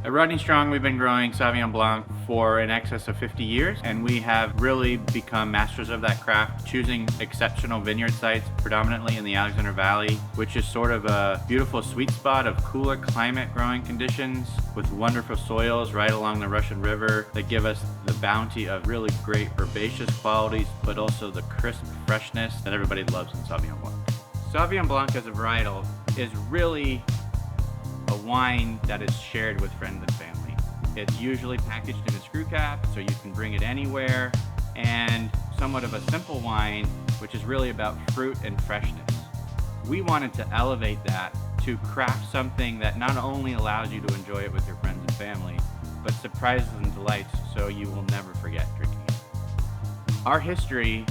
At Rodney Strong, we've been growing Sauvignon Blanc for in excess of 50 years, and we have really become masters of that craft, choosing exceptional vineyard sites, predominantly in the Alexander Valley, which is sort of a beautiful sweet spot of cooler climate growing conditions with wonderful soils right along the Russian River that give us the bounty of really great herbaceous qualities, but also the crisp freshness that everybody loves in Sauvignon Blanc. Sauvignon Blanc as a varietal is really a wine that is shared with friends and family. It's usually packaged in a screw cap, so you can bring it anywhere, and somewhat of a simple wine, which is really about fruit and freshness. We wanted to elevate that to craft something that not only allows you to enjoy it with your friends and family, but surprises and delights so you will never forget drinking it. Our history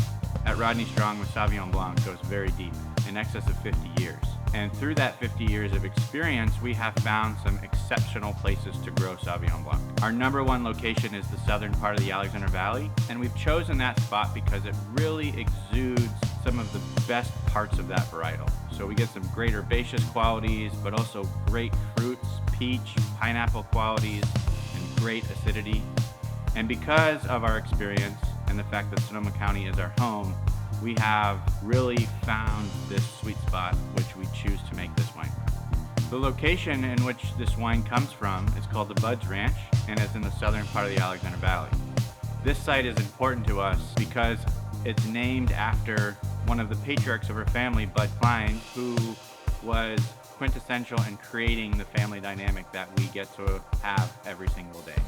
at Rodney Strong with Sauvignon Blanc goes very deep, in excess of 50 years. And through that 50 years of experience, we have found some exceptional places to grow Sauvignon Blanc. Our #1 location is the southern part of the Alexander Valley, and we've chosen that spot because it really exudes some of the best parts of that varietal. So we get some great herbaceous qualities, but also great fruits, peach, pineapple qualities, and great acidity. And because of our experience and the fact that Sonoma County is our home, we have really found this sweet spot which we choose to make this wine from. The location in which this wine comes from is called the Buds Ranch and is in the southern part of the Alexander Valley. This site is important to us because it's named after one of the patriarchs of our family, Bud Klein, who was quintessential in creating the family dynamic that we get to have every single day.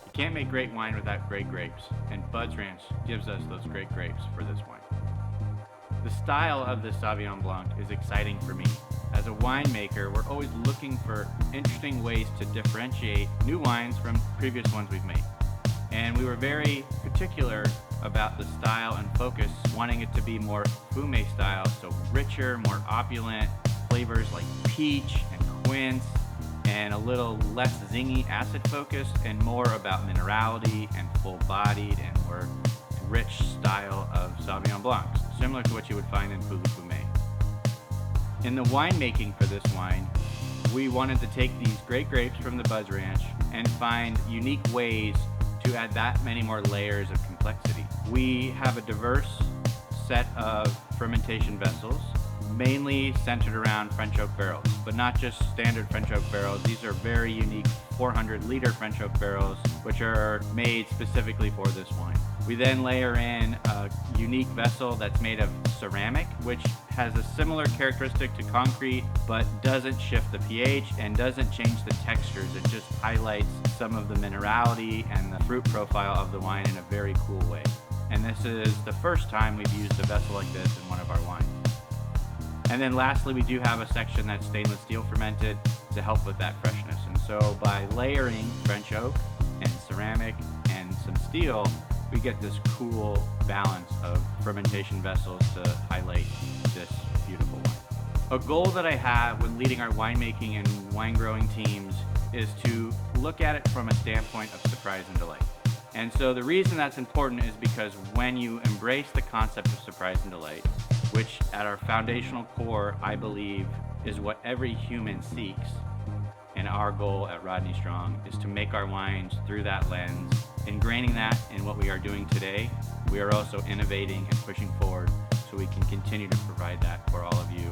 You can't make great wine without great grapes, and Bud's Ranch gives us those great grapes for this wine. The style of this Sauvignon Blanc is exciting for me. As a winemaker, we're always looking for interesting ways to differentiate new wines from previous ones we've made. And we were very particular about the style and focus, wanting it to be more fume style, so richer, more opulent flavors like peach and quince, and a little less zingy acid focus, and more about minerality and full-bodied and more rich style of Sauvignon Blancs, similar to what you would find in Pouilly Fumé. In the winemaking for this wine, we wanted to take these great grapes from the Buds Ranch and find unique ways to add that many more layers of complexity. We have a diverse set of fermentation vessels, mainly centered around French oak barrels, but not just standard French oak barrels. These are very unique 400-liter French oak barrels, which are made specifically for this wine. We then layer in a unique vessel that's made of ceramic, which has a similar characteristic to concrete, but doesn't shift the pH and doesn't change the textures. It just highlights some of the minerality and the fruit profile of the wine in a very cool way. And this is the first time we've used a vessel like this in one of our wines. And then lastly, we do have a section that's stainless steel fermented to help with that freshness. And so by layering French oak and ceramic and some steel, we get this cool balance of fermentation vessels to highlight this beautiful wine. A goal that I have when leading our winemaking and wine growing teams is to look at it from a standpoint of surprise and delight. And so the reason that's important is because when you embrace the concept of surprise and delight, which at our foundational core, I believe, is what every human seeks, and our goal at Rodney Strong is to make our wines through that lens. Ingraining that in what we are doing today, we are also innovating and pushing forward so we can continue to provide that for all of you